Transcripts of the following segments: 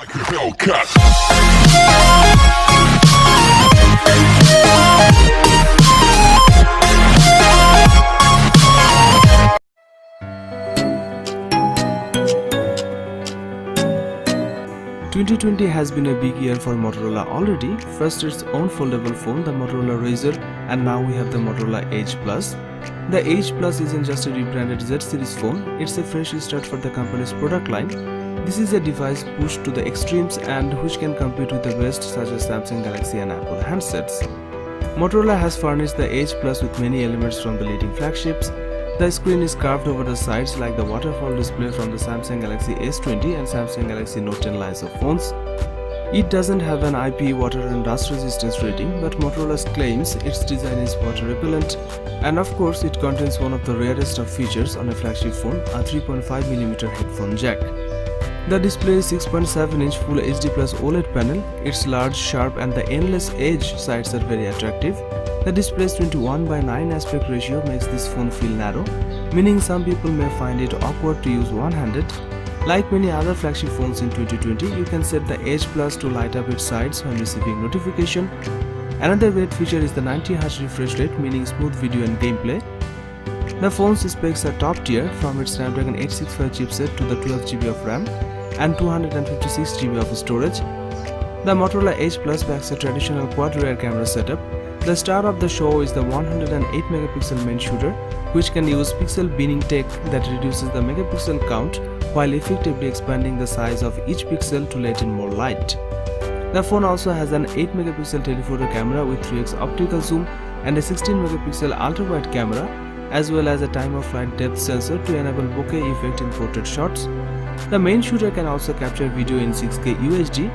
like a Hellcat. 2020 has been a big year for Motorola already. First its own foldable phone, the Motorola Razr, and now we have the Motorola Edge Plus. The Edge Plus isn't just a rebranded Z series phone, it's a fresh start for the company's product line. This is a device pushed to the extremes and which can compete with the best such as Samsung Galaxy and Apple handsets. Motorola has furnished the Edge Plus with many elements from the leading flagships. The screen is carved over the sides like the waterfall display from the Samsung Galaxy S20 and Samsung Galaxy Note 10 lines of phones. It doesn't have an IP water and dust resistance rating, but Motorola claims its design is water repellent, and of course it contains one of the rarest of features on a flagship phone, a 3.5mm headphone jack. The display is 6.7-inch Full HD Plus OLED panel. Its large, sharp and the endless edge sides are very attractive. The display's 21:9 aspect ratio makes this phone feel narrow, meaning some people may find it awkward to use one-handed. Like many other flagship phones in 2020, you can set the Edge Plus to light up its sides when receiving notification. Another great feature is the 90Hz refresh rate, meaning smooth video and gameplay. The phone's specs are top tier, from its Snapdragon 865 chipset to the 12GB of RAM and 256GB of storage. The Motorola Edge Plus packs a traditional quad rear camera setup. The star of the show is the 108MP main shooter, which can use pixel binning tech that reduces the megapixel count while effectively expanding the size of each pixel to let in more light. The phone also has an 8MP telephoto camera with 3x optical zoom and a 16MP ultra-wide camera, as well as a time-of-flight depth sensor to enable bokeh effect in portrait shots. The main shooter can also capture video in 6K UHD.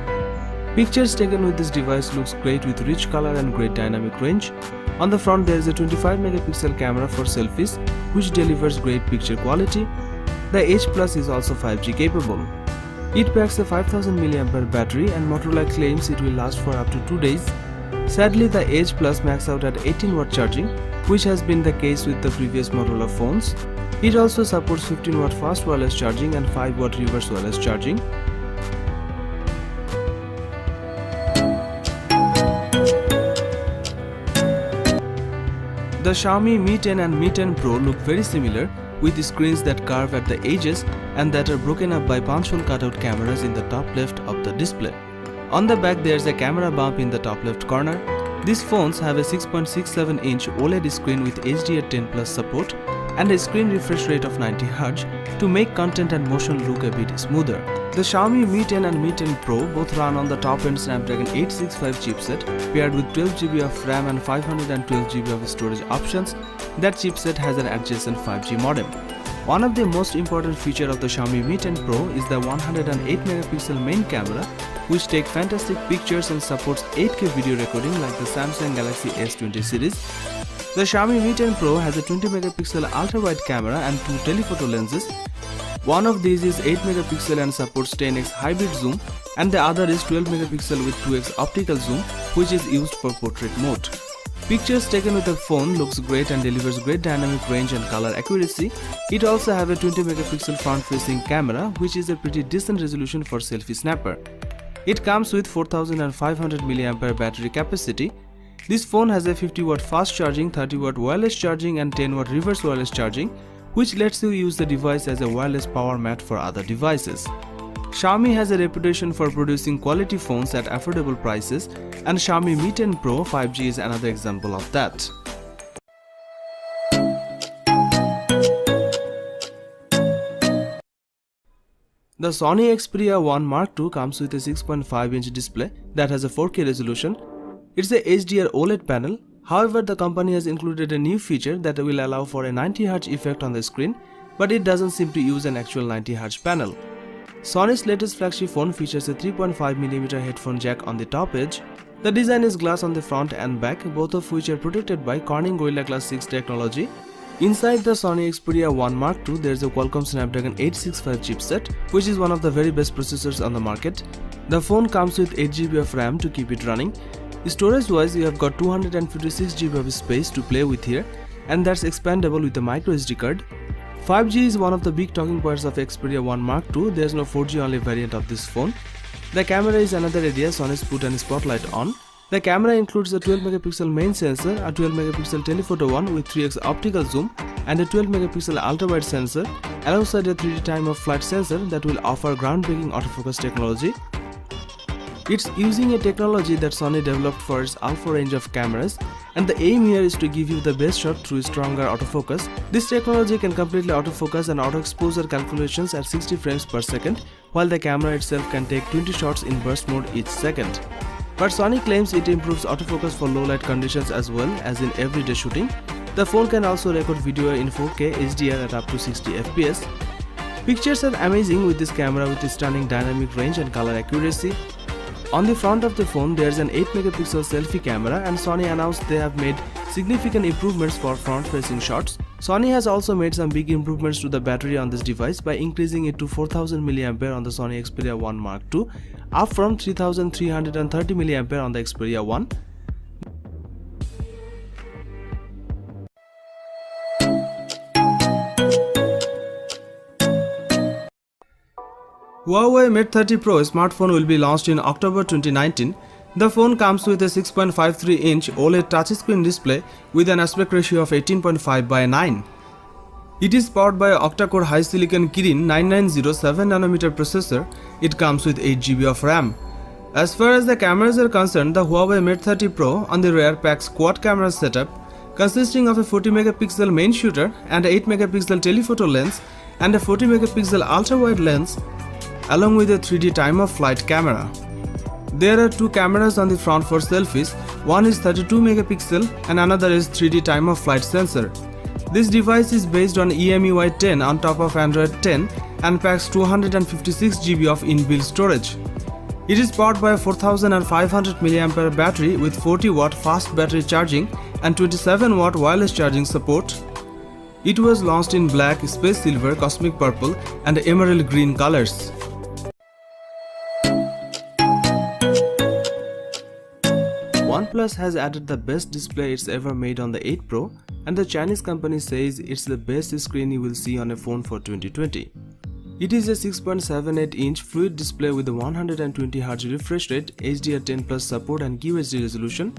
Pictures taken with this device looks great with rich color and great dynamic range. On the front there is a 25MP camera for selfies, which delivers great picture quality. The Edge Plus is also 5G capable. It packs a 5000mAh battery and Motorola claims it will last for up to 2 days. Sadly, the Edge Plus maxes out at 18W charging, which has been the case with the previous Motorola phones. It also supports 15W fast wireless charging and 5W reverse wireless charging. The Xiaomi Mi 10 and Mi 10 Pro look very similar, with screens that curve at the edges and that are broken up by punch-hole cutout cameras in the top left of the display. On the back there is a camera bump in the top left corner. These phones have a 6.67-inch OLED screen with HDR10+ support and a screen refresh rate of 90Hz to make content and motion look a bit smoother. The Xiaomi Mi 10 and Mi 10 Pro both run on the top-end Snapdragon 865 chipset paired with 12GB of RAM and 512GB of storage options. That chipset has an adjacent 5G modem. One of the most important features of the Xiaomi Mi 10 Pro is the 108MP main camera, which takes fantastic pictures and supports 8K video recording like the Samsung Galaxy S20 series. The Xiaomi Mi 10 Pro has a 20MP ultra-wide camera and 2 telephoto lenses. One of these is 8MP and supports 10x hybrid zoom, and the other is 12MP with 2x optical zoom, which is used for portrait mode. Pictures taken with the phone looks great and delivers great dynamic range and color accuracy. It also has a 20MP front-facing camera, which is a pretty decent resolution for selfie snapper. It comes with 4500mAh battery capacity. This phone has a 50W fast charging, 30W wireless charging and 10W reverse wireless charging, which lets you use the device as a wireless power mat for other devices. Xiaomi has a reputation for producing quality phones at affordable prices, and Xiaomi Mi 10 Pro 5G is another example of that. The Sony Xperia 1 Mark II comes with a 6.5-inch display that has a 4K resolution. It's a HDR OLED panel. However, the company has included a new feature that will allow for a 90Hz effect on the screen, but it doesn't seem to use an actual 90Hz panel. Sony's latest flagship phone features a 3.5mm headphone jack on the top edge. The design is glass on the front and back, both of which are protected by Corning Gorilla Glass 6 technology. Inside the Sony Xperia 1 Mark II, there is a Qualcomm Snapdragon 865 chipset, which is one of the very best processors on the market. The phone comes with 8GB of RAM to keep it running. Storage wise, you have got 256GB of space to play with here, and that's expandable with a micro SD card. 5G is one of the big talking points of Xperia 1 Mark II. There's no 4G only variant of this phone. The camera is another area Sony's put a spotlight on. The camera includes a 12 megapixel main sensor, a 12 megapixel telephoto one with 3x optical zoom, and a 12 megapixel ultra-wide sensor, alongside a 3D time-of-flight sensor that will offer groundbreaking autofocus technology. It's using a technology that Sony developed for its alpha range of cameras, and the aim here is to give you the best shot through stronger autofocus. This technology can completely autofocus and auto-exposure calculations at 60 frames per second, while the camera itself can take 20 shots in burst mode each second. But Sony claims it improves autofocus for low light conditions as well as in everyday shooting. The phone can also record video in 4K HDR at up to 60 FPS. Pictures are amazing with this camera with its stunning dynamic range and color accuracy. On the front of the phone, there's an 8 megapixel selfie camera, and Sony announced they have made significant improvements for front-facing shots. Sony has also made some big improvements to the battery on this device by increasing it to 4000 mAh on the Sony Xperia 1 Mark II, up from 3330 mAh on the Xperia 1. Huawei Mate 30 Pro smartphone will be launched in October 2019. The phone comes with a 6.53-inch OLED touchscreen display with an aspect ratio of 18.5:9. It is powered by an octa-core high-silicon Kirin 9907 7nm processor. It comes with 8 GB of RAM. As far as the cameras are concerned, the Huawei Mate 30 Pro on the rear packs quad camera setup consisting of a 40 megapixel main shooter and 8 megapixel telephoto lens and a 40 megapixel ultra-wide lens, along with a 3D time-of-flight camera. There are two cameras on the front for selfies. One is 32 megapixel and another is 3D time-of-flight sensor. This device is based on EMUI 10 on top of Android 10 and packs 256 GB of inbuilt storage. It is powered by a 4500 mAh battery with 40 watt fast battery charging and 27 watt wireless charging support. It was launched in black, space silver, cosmic purple and emerald green colors. OnePlus has added the best display it's ever made on the 8 Pro, and the Chinese company says it's the best screen you will see on a phone for 2020. It is a 6.78-inch fluid display with a 120Hz refresh rate, HDR10+ support and QHD resolution.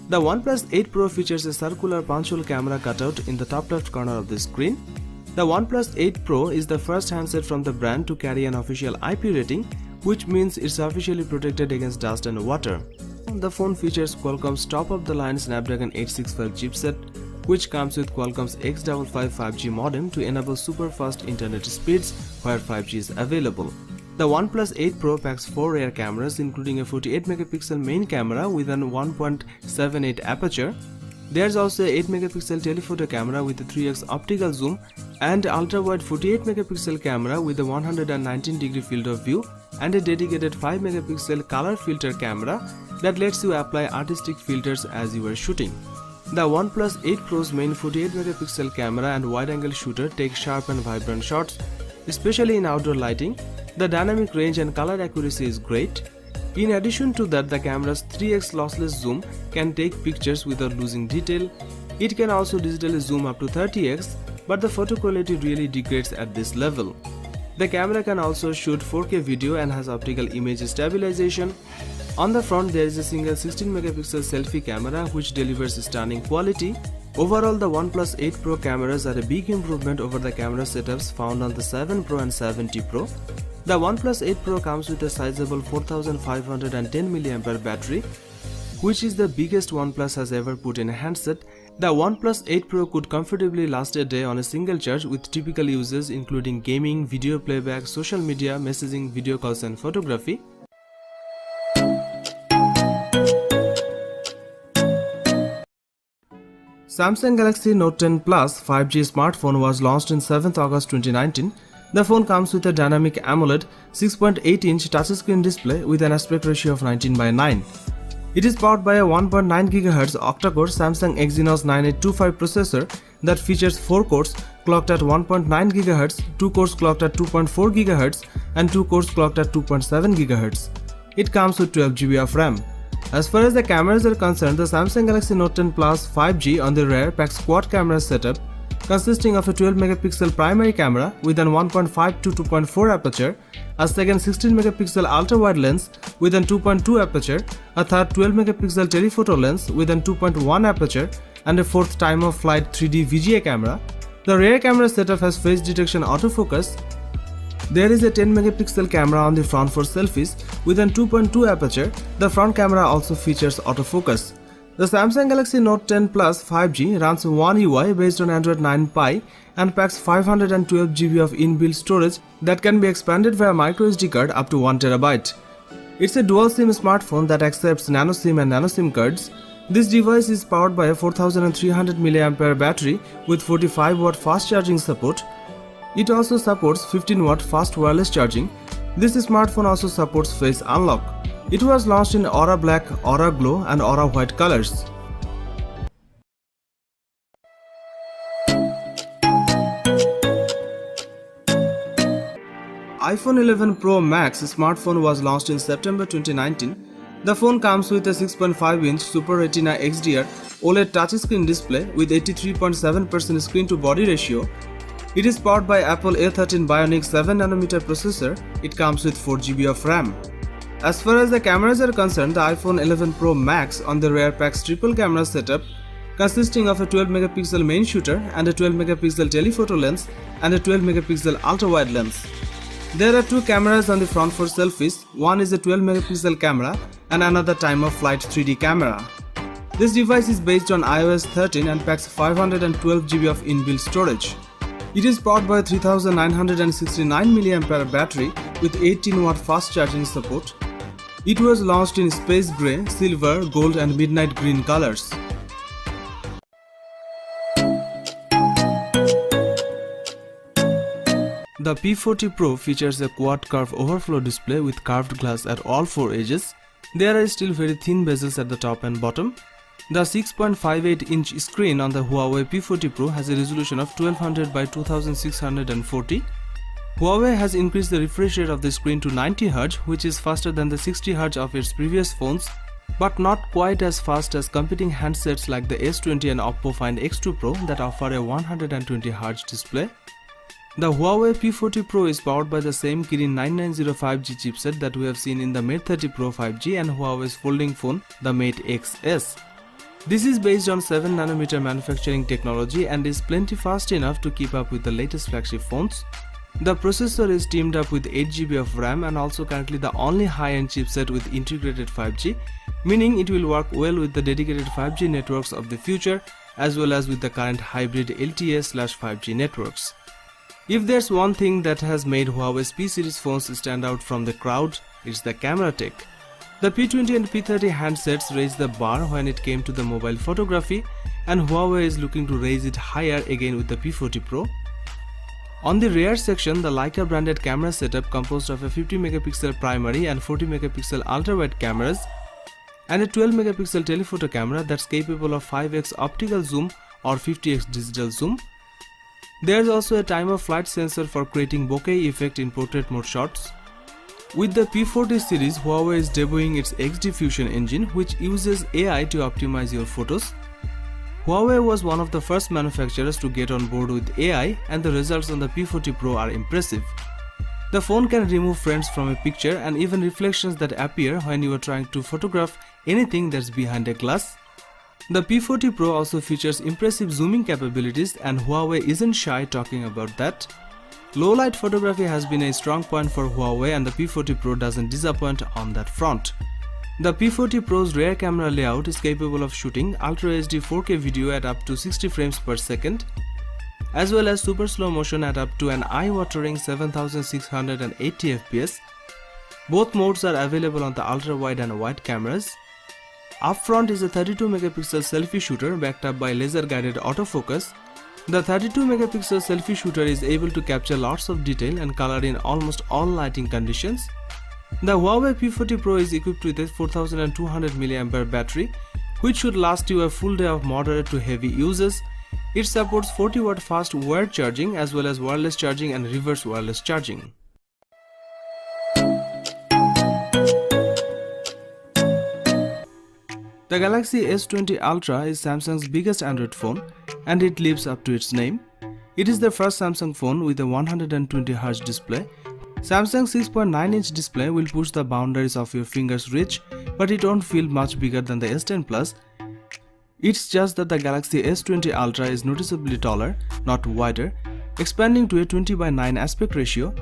The OnePlus 8 Pro features a circular punch-hole camera cutout in the top left corner of the screen. The OnePlus 8 Pro is the first handset from the brand to carry an official IP rating, which means it's officially protected against dust and water. The phone features Qualcomm's top-of-the-line Snapdragon 865 chipset, which comes with Qualcomm's X55 5G modem to enable super-fast internet speeds where 5G is available. The OnePlus 8 Pro packs 4 rear cameras, including a 48 megapixel main camera with an 1.78 aperture. There's also a 8 megapixel telephoto camera with a 3x optical zoom and ultra-wide 48 megapixel camera with a 119 degree field of view and a dedicated 5 megapixel color filter camera that lets you apply artistic filters as you are shooting. The OnePlus 8 Pro's main 48 megapixel camera and wide-angle shooter take sharp and vibrant shots, especially in outdoor lighting. The dynamic range and color accuracy is great. In addition to that, the camera's 3x lossless zoom can take pictures without losing detail. It can also digitally zoom up to 30x, but the photo quality really degrades at this level. The camera can also shoot 4K video and has optical image stabilization. On the front, there is a single 16 megapixel selfie camera which delivers stunning quality. Overall, the OnePlus 8 Pro cameras are a big improvement over the camera setups found on the 7 Pro and 7T Pro. The OnePlus 8 Pro comes with a sizable 4510 mAh battery, which is the biggest OnePlus has ever put in a handset. The OnePlus 8 Pro could comfortably last a day on a single charge with typical uses including gaming, video playback, social media, messaging, video calls and photography. Samsung Galaxy Note 10 Plus 5G smartphone was launched on 7th August 2019. The phone comes with a dynamic AMOLED 6.8-inch touchscreen display with an aspect ratio of 19:9. It is powered by a 1.9 GHz octa-core Samsung Exynos 9825 processor that features 4 cores clocked at 1.9 GHz, 2 cores clocked at 2.4 GHz and 2 cores clocked at 2.7 GHz. It comes with 12 GB of RAM. As far as the cameras are concerned, the Samsung Galaxy Note 10 Plus 5G on the rear packs quad camera setup. consisting of a 12 megapixel primary camera with an 1.5 to 2.4 aperture, a second 16 megapixel ultra wide lens with an 2.2 aperture, a third 12 megapixel telephoto lens with an 2.1 aperture, and a fourth time of flight 3D VGA camera. The rear camera setup has face detection autofocus. There is a 10 megapixel camera on the front for selfies with an 2.2 aperture. The front camera also features autofocus. The Samsung Galaxy Note 10 Plus 5G runs One UI based on Android 9 Pie and packs 512 GB of inbuilt storage that can be expanded via microSD card up to 1 TB. It's a dual SIM smartphone that accepts nano SIM and nano SIM cards. This device is powered by a 4300 mAh battery with 45 watt fast charging support. It also supports 15 watt fast wireless charging. This smartphone also supports face unlock. It was launched in Aura Black, Aura Glow and Aura White colors. iPhone 11 Pro Max smartphone was launched in September 2019. The phone comes with a 6.5-inch Super Retina XDR OLED touchscreen display with 83.7% screen-to-body ratio. It is powered by Apple A13 Bionic 7nm processor. It comes with 4GB of RAM. As far as the cameras are concerned, the iPhone 11 Pro Max on the rear packs triple camera setup consisting of a 12 megapixel main shooter and a 12 megapixel telephoto lens and a 12 megapixel ultra-wide lens. There are two cameras on the front for selfies. One is a 12 megapixel camera and another time of flight 3D camera. This device is based on iOS 13 and packs 512 GB of inbuilt storage. It is powered by a 3969 mAh battery with 18 watt fast charging support. It was launched in space grey, silver, gold and midnight green colors. The P40 Pro features a quad curve overflow display with curved glass at all four edges. There are still very thin bezels at the top and bottom. The 6.58-inch screen on the Huawei P40 Pro has a resolution of 1200 by 2640. Huawei has increased the refresh rate of the screen to 90Hz, which is faster than the 60Hz of its previous phones, but not quite as fast as competing handsets like the S20 and Oppo Find X2 Pro that offer a 120Hz display. The Huawei P40 Pro is powered by the same Kirin 9905G chipset that we have seen in the Mate 30 Pro 5G and Huawei's folding phone, the Mate XS. This is based on 7nm manufacturing technology and is plenty fast enough to keep up with the latest flagship phones. The processor is teamed up with 8GB of RAM and also currently the only high-end chipset with integrated 5G, meaning it will work well with the dedicated 5G networks of the future as well as with the current hybrid LTE/5G networks. If there's one thing that has made Huawei's P-series phones stand out from the crowd, it's the camera tech. The P20 and P30 handsets raised the bar when it came to the mobile photography, and Huawei is looking to raise it higher again with the P40 Pro. On the rear section, the Leica branded camera setup composed of a 50 megapixel primary and 40 megapixel ultra-wide cameras and a 12 megapixel telephoto camera that's capable of 5x optical zoom or 50x digital zoom. There's also a time of flight sensor for creating bokeh effect in portrait mode shots. With the P40 series, Huawei is debuting its XD Fusion engine, which uses AI to optimize your photos. Huawei was one of the first manufacturers to get on board with AI, and the results on the P40 Pro are impressive. The phone can remove frames from a picture and even reflections that appear when you are trying to photograph anything that's behind a glass. The P40 Pro also features impressive zooming capabilities, and Huawei isn't shy talking about that. Low-light photography has been a strong point for Huawei, and the P40 Pro doesn't disappoint on that front. The P40 Pro's rear camera layout is capable of shooting Ultra HD 4K video at up to 60 frames per second, as well as super slow motion at up to an eye-watering 7680 fps. Both modes are available on the ultra-wide and wide cameras. Up front is a 32 megapixel selfie shooter backed up by laser-guided autofocus. The 32 megapixel selfie shooter is able to capture lots of detail and color in almost all lighting conditions. The Huawei P40 Pro is equipped with a 4200 mAh battery, which should last you a full day of moderate to heavy uses. It supports 40 watt fast wired charging as well as wireless charging and reverse wireless charging. The Galaxy S20 Ultra is Samsung's biggest Android phone, and it lives up to its name. It is the first Samsung phone with a 120Hz display. Samsung's 6.9-inch display will push the boundaries of your finger's reach, but it won't feel much bigger than the S10 Plus. It's just that the Galaxy S20 Ultra is noticeably taller, not wider, expanding to a 20:9 aspect ratio.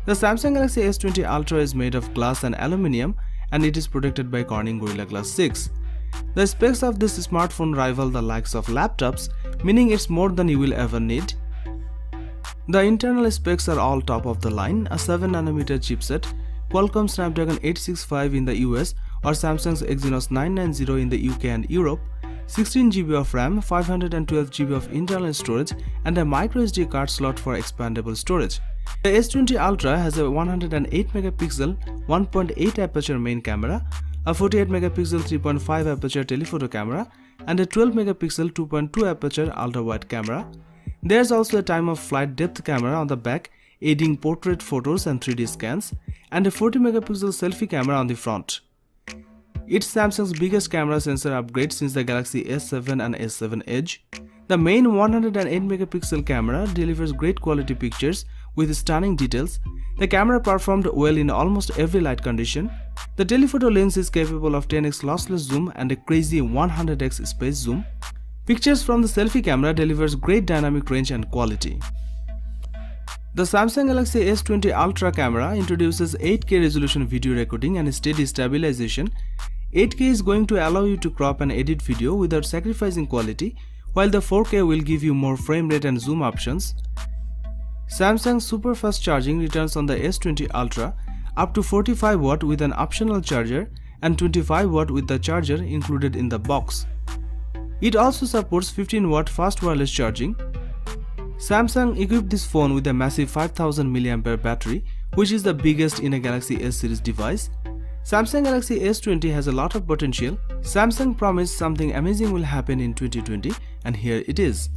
The Samsung Galaxy S20 Ultra is made of glass and aluminium, and it is protected by Corning Gorilla Glass 6. The specs of this smartphone rival the likes of laptops, meaning it's more than you will ever need. The internal specs are all top of the line: a 7nm chipset, Qualcomm Snapdragon 865 in the US or Samsung's Exynos 990 in the UK and Europe, 16GB of RAM, 512GB of internal storage, and a microSD card slot for expandable storage. The S20 Ultra has a 108MP 1.8 aperture main camera, a 48MP 3.5 aperture telephoto camera, and a 12MP 2.2 aperture ultra-wide camera. There's also a time-of-flight depth camera on the back, aiding portrait photos and 3D scans, and a 40MP selfie camera on the front. It's Samsung's biggest camera sensor upgrade since the Galaxy S7 and S7 Edge. The main 108MP camera delivers great quality pictures with stunning details. The camera performed well in almost every light condition. The telephoto lens is capable of 10x lossless zoom and a crazy 100x space zoom. Pictures from the selfie camera delivers great dynamic range and quality. The Samsung Galaxy S20 Ultra camera introduces 8K resolution video recording and steady stabilization. 8K is going to allow you to crop and edit video without sacrificing quality, while the 4K will give you more frame rate and zoom options. Samsung's super fast charging returns on the S20 Ultra, up to 45W with an optional charger and 25W with the charger included in the box. It also supports 15W fast wireless charging. Samsung equipped this phone with a massive 5000 mAh battery, which is the biggest in a Galaxy S series device. Samsung Galaxy S20 has a lot of potential. Samsung promised something amazing will happen in 2020, and here it is.